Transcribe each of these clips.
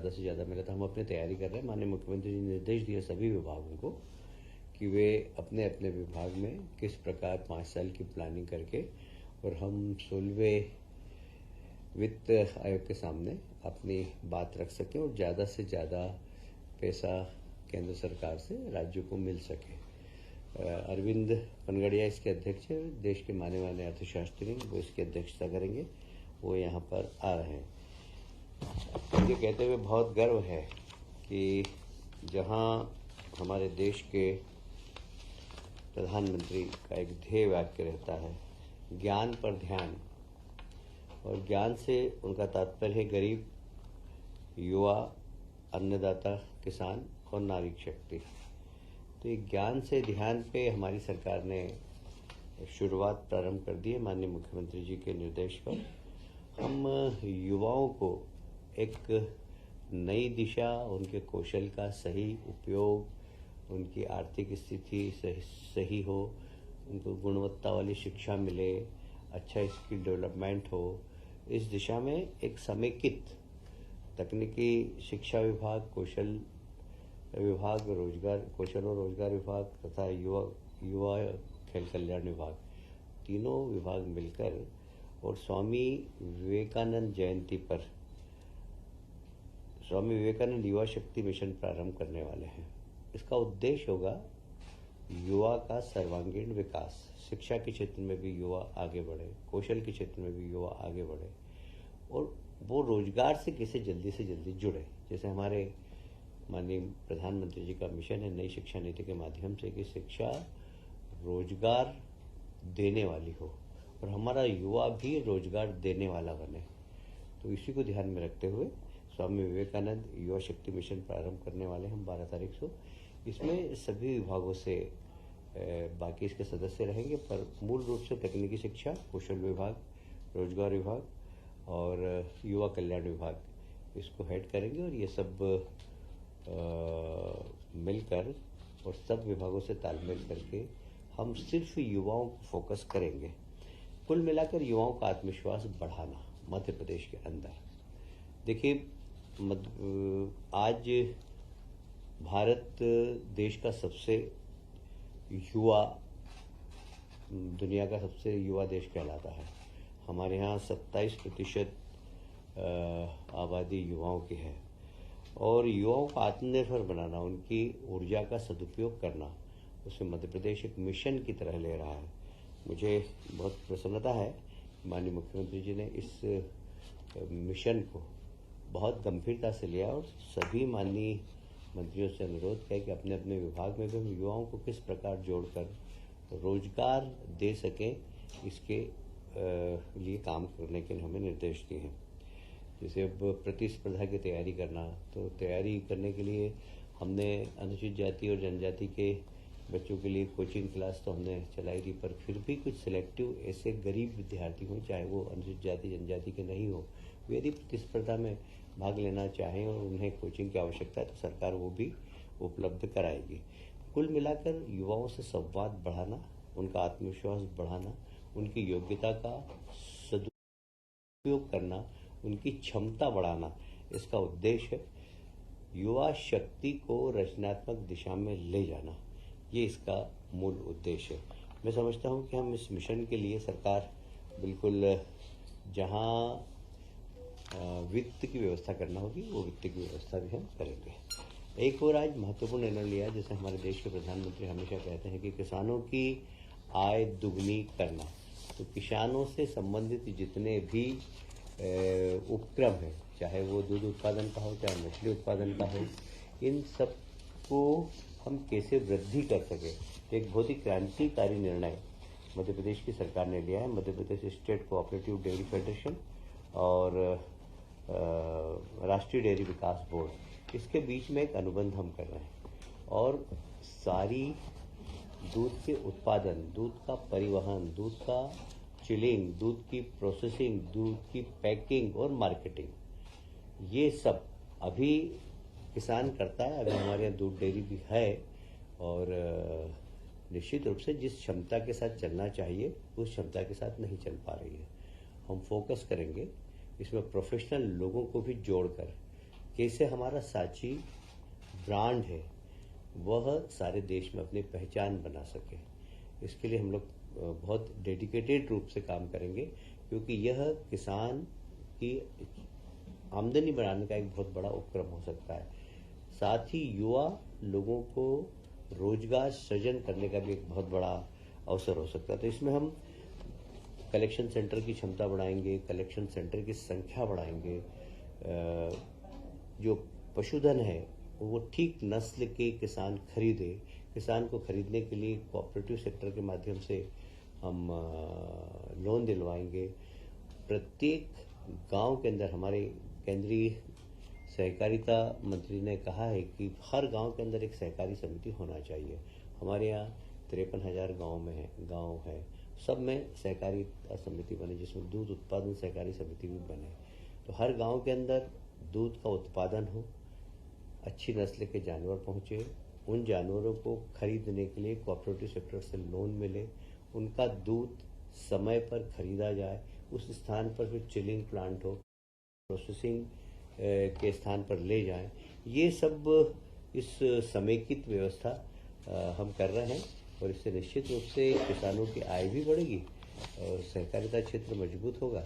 ज़्यादा से ज़्यादा मिला था। हम अपनी तैयारी कर रहे हैं। माननीय मुख्यमंत्री जी ने निर्देश दिए सभी विभागों को कि वे अपने अपने विभाग में किस प्रकार 5 साल की प्लानिंग करके और हम 16वें वित्त आयोग के सामने अपनी बात रख सकें और ज़्यादा से ज़्यादा पैसा केंद्र सरकार से राज्यों को मिल सके। अरविंद पनगड़िया इसके अध्यक्ष हैं। देश के माने माने अर्थशास्त्री वो इसकी अध्यक्षता करेंगे। वो यहाँ पर आ रहे हैं। मुझे कहते हुए बहुत गर्व है कि जहाँ हमारे देश के प्रधानमंत्री का एक ध्येय वाक्य रहता है, ज्ञान पर ध्यान, और ज्ञान से उनका तात्पर्य है गरीब, युवा, अन्नदाता, किसान और नारी शक्ति। तो ये ज्ञान से ध्यान पे हमारी सरकार ने शुरुआत प्रारंभ कर दी है। माननीय मुख्यमंत्री जी के निर्देश पर हम युवाओं को एक नई दिशा, उनके कौशल का सही उपयोग, उनकी आर्थिक स्थिति सही हो, उनको गुणवत्ता वाली शिक्षा मिले, अच्छा स्किल डेवलपमेंट हो, इस दिशा में एक समेकित तकनीकी शिक्षा विभाग, कौशल विभाग, कौशल और रोजगार विभाग तथा युवा खेल कल्याण विभाग, तीनों विभाग मिलकर और स्वामी विवेकानंद जयंती पर स्वामी विवेकानंद युवा शक्ति मिशन प्रारंभ करने वाले हैं। इसका उद्देश्य होगा युवा का सर्वांगीण विकास। शिक्षा के क्षेत्र में भी युवा आगे बढ़े, कौशल के क्षेत्र में भी युवा आगे बढ़े और वो रोजगार से कैसे जल्दी से जल्दी जुड़े। जैसे हमारे माननीय प्रधानमंत्री जी का मिशन है नई शिक्षा नीति के माध्यम से कि शिक्षा रोजगार देने वाली हो और हमारा युवा भी रोजगार देने वाला बने। तो इसी को ध्यान में रखते हुए स्वामी विवेकानंद युवा शक्ति मिशन प्रारंभ करने वाले हम 12 तारीख को। इसमें सभी विभागों से बाकी इसके सदस्य रहेंगे, पर मूल रूप से तकनीकी शिक्षा, कौशल विभाग, रोजगार विभाग और युवा कल्याण विभाग इसको हेड करेंगे और ये सब मिलकर और सब विभागों से तालमेल करके हम सिर्फ युवाओं को फोकस करेंगे। कुल मिलाकर युवाओं का आत्मविश्वास बढ़ाना मध्य प्रदेश के अंदर। देखिए, आज भारत देश का सबसे युवा, दुनिया का सबसे युवा देश कहलाता है। हमारे यहाँ 27% आबादी युवाओं की है और युवाओं को आत्मनिर्भर बनाना, उनकी ऊर्जा का सदुपयोग करना, उसे मध्य प्रदेश एक मिशन की तरह ले रहा है। मुझे बहुत प्रसन्नता है माननीय मुख्यमंत्री जी ने इस मिशन को बहुत गंभीरता से लिया और सभी माननीय मंत्रियों से अनुरोध किया कि अपने अपने विभाग में भी हम युवाओं को किस प्रकार जोड़कर रोजगार दे सकें, इसके लिए काम करने के हमें निर्देश दिए हैं। जैसे अब प्रतिस्पर्धा की तैयारी करना, तो तैयारी करने के लिए हमने अनुसूचित जाति और जनजाति के बच्चों के लिए कोचिंग क्लास तो हमने चलाई थी, पर फिर भी कुछ सिलेक्टिव ऐसे गरीब विद्यार्थी हों, चाहे वो अनुसूचित जाति जनजाति के नहीं हो, वे यदि प्रतिस्पर्धा में भाग लेना चाहें और उन्हें कोचिंग की आवश्यकता है तो सरकार वो भी उपलब्ध कराएगी। कुल मिलाकर युवाओं से संवाद बढ़ाना, उनका आत्मविश्वास बढ़ाना, उनकी योग्यता का सदुपयोग करना, उनकी क्षमता बढ़ाना, इसका उद्देश्य है। युवा शक्ति को रचनात्मक दिशा में ले जाना, ये इसका मूल उद्देश्य है। मैं समझता हूँ कि हम इस मिशन के लिए सरकार बिल्कुल जहाँ वित्त की व्यवस्था करना होगी वो वित्त की व्यवस्था भी हम करेंगे। एक और आज महत्वपूर्ण निर्णय लिया, जैसे हमारे देश के प्रधानमंत्री हमेशा कहते हैं कि किसानों की आय दुगनी करना। तो किसानों से संबंधित जितने भी उपक्रम है, चाहे वो दूध उत्पादन का हो, चाहे मछली उत्पादन का हो, इन सब को हम कैसे वृद्धि कर सके, एक बहुत ही क्रांतिकारी निर्णय मध्य प्रदेश की सरकार ने लिया है। Madhya Pradesh state cooperative dairy federation और राष्ट्रीय डेयरी विकास बोर्ड, इसके बीच में एक अनुबंध हम कर रहे हैं और सारी दूध के उत्पादन, दूध का परिवहन, दूध का चिलिंग, दूध की प्रोसेसिंग, दूध की पैकिंग और मार्केटिंग, ये सब अभी किसान करता है। अभी हमारे यहाँ दूध डेयरी भी है और निश्चित रूप से जिस क्षमता के साथ चलना चाहिए उस क्षमता के साथ नहीं चल पा रही है। हम फोकस करेंगे इसमें प्रोफेशनल लोगों को भी जोड़कर कि इससे हमारा सांची ब्रांड है वह सारे देश में अपनी पहचान बना सके। इसके लिए हम लोग बहुत डेडिकेटेड रूप से काम करेंगे, क्योंकि यह किसान की आमदनी बढ़ाने का एक बहुत बड़ा उपक्रम हो सकता है। साथ ही युवा लोगों को रोजगार सृजन करने का भी एक बहुत बड़ा अवसर हो सकता है। तो इसमें हम कलेक्शन सेंटर की क्षमता बढ़ाएंगे, कलेक्शन सेंटर की संख्या बढ़ाएंगे, जो पशुधन है वो ठीक नस्ल के किसान खरीदे। किसान को खरीदने के लिए कोऑपरेटिव सेक्टर के माध्यम से हम लोन दिलवाएंगे। प्रत्येक गांव के अंदर हमारे केंद्रीय सहकारिता मंत्री ने कहा है कि हर गांव के अंदर एक सहकारी समिति होना चाहिए। हमारे यहाँ 53,000 गांव है, सब में सहकारी समिति बने, जिसमें दूध उत्पादन सहकारी समिति भी बने। तो हर गांव के अंदर दूध का उत्पादन हो, अच्छी नस्ल के जानवर पहुंचे, उन जानवरों को खरीदने के लिए कोऑपरेटिव सेक्टर से लोन मिले, उनका दूध समय पर खरीदा जाए, उस स्थान पर फिर चिलिंग प्लांट हो, प्रोसेसिंग के स्थान पर ले जाएं। ये सब इस समेकित व्यवस्था हम कर रहे हैं, और इससे निश्चित रूप से किसानों की आय भी बढ़ेगी और सहकारिता क्षेत्र मजबूत होगा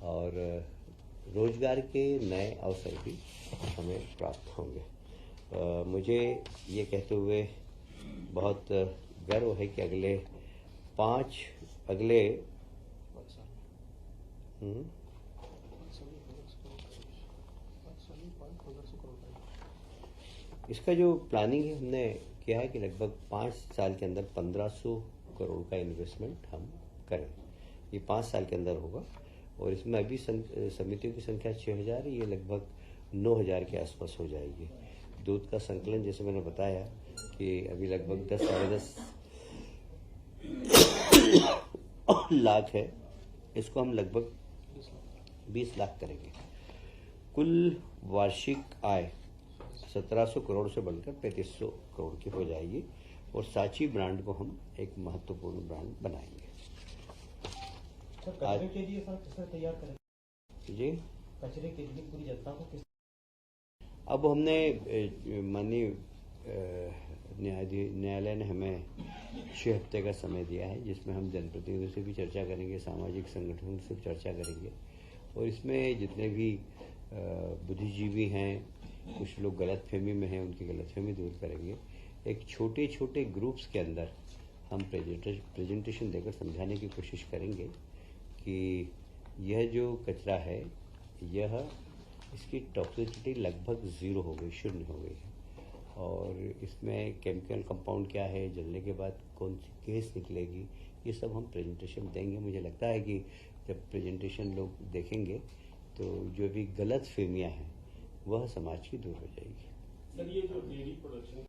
और रोजगार के नए अवसर भी हमें प्राप्त होंगे। मुझे ये कहते हुए बहुत गर्व है कि अगले इसका जो प्लानिंग है हमने किया है कि लगभग 5 साल के अंदर 1500 करोड़ का इन्वेस्टमेंट हम करें। ये 5 साल के अंदर होगा, और इसमें अभी समितियों की संख्या 6000 है, ये लगभग 9000 के आसपास हो जाएगी। दूध का संकलन जैसे मैंने बताया कि अभी लगभग 10 साढ़े 10 लाख है, इसको हम लगभग 20 लाख करेंगे। कुल वार्षिक आय 1700 करोड़ से बढ़कर 3500 करोड़ की हो जाएगी, और सांची ब्रांड को हम एक महत्वपूर्ण ब्रांड बनाएंगे। कचरे के लिए सर किस तरह तैयार करेंगे जी? कचरे के लिए पूरी जनता को किस? अब हमने माननीय न्यायालय ने हमें 6 हफ्ते का समय दिया है, जिसमें हम जनप्रतिनिधियों से भी चर्चा करेंगे, सामाजिक संगठनों से भी चर्चा करेंगे, और इसमें जितने भी बुद्धिजीवी हैं, कुछ लोग गलतफहमी में हैं, उनकी गलतफहमी दूर करेंगे। एक छोटे छोटे ग्रुप्स के अंदर हम प्रेजेंटेशन देकर समझाने की कोशिश करेंगे कि यह जो कचरा है, यह इसकी टॉक्सिसिटी लगभग 0 हो गई, शून्य हो गई है, और इसमें केमिकल कंपाउंड क्या है, जलने के बाद कौन सी गैस निकलेगी, ये सब हम प्रेजेंटेशन देंगे। मुझे लगता है कि जब प्रेजेंटेशन लोग देखेंगे तो जो भी गलत फहमियाँ हैं वह समाज की दूर हो जाएगी। सर, ये जो डेयरी प्रोडक्शन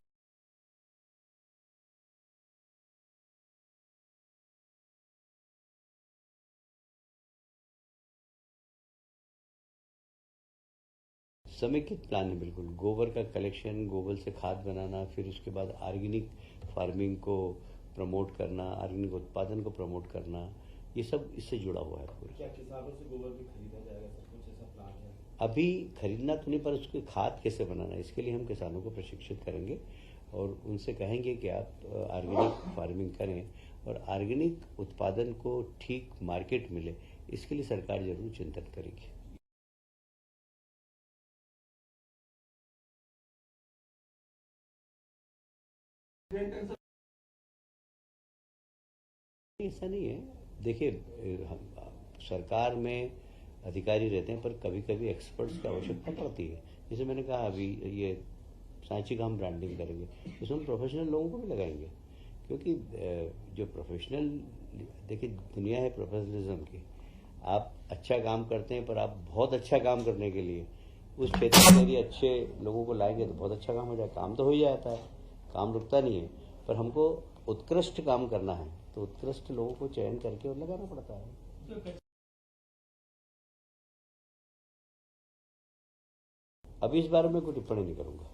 समेकित प्लान है बिल्कुल। गोबर का कलेक्शन, गोबर से खाद बनाना, फिर उसके बाद ऑर्गेनिक फार्मिंग को प्रमोट करना, ऑर्गेनिक उत्पादन को प्रमोट करना, ये सब इससे जुड़ा हुआ है पूरा। क्या किसानों से गोबर भी खरीदा जाएगा सर? कुछ ऐसा प्लान है? अभी खरीदना तो नहीं, पर उसकी खाद कैसे बनाना, इसके लिए हम किसानों को प्रशिक्षित करेंगे और उनसे कहेंगे कि आप ऑर्गेनिक फार्मिंग करें, और ऑर्गेनिक उत्पादन को ठीक मार्केट मिले, इसके लिए सरकार जरूर चिंतन करेगी। ऐसा नहीं है, देखिए सरकार में अधिकारी रहते हैं, पर कभी कभी एक्सपर्ट्स की आवश्यकता पड़ती है। जैसे मैंने कहा अभी ये सांची का हम ब्रांडिंग करेंगे, उसमें हम प्रोफेशनल लोगों को भी लगाएंगे, क्योंकि जो प्रोफेशनल, देखिए दुनिया है प्रोफेशनलिज्म की। आप अच्छा काम करते हैं, पर आप बहुत अच्छा काम करने के लिए उस क्षेत्र में यदि अच्छे लोगों को लाएंगे तो बहुत अच्छा काम हो जाएगा। काम तो हो ही जाता है, काम रुकता नहीं है, पर हमको उत्कृष्ट काम करना है तो उत्कृष्ट लोगों को चयन करके और लगाना पड़ता है। अभी इस बारे में कोई टिप्पणी नहीं करूंगा।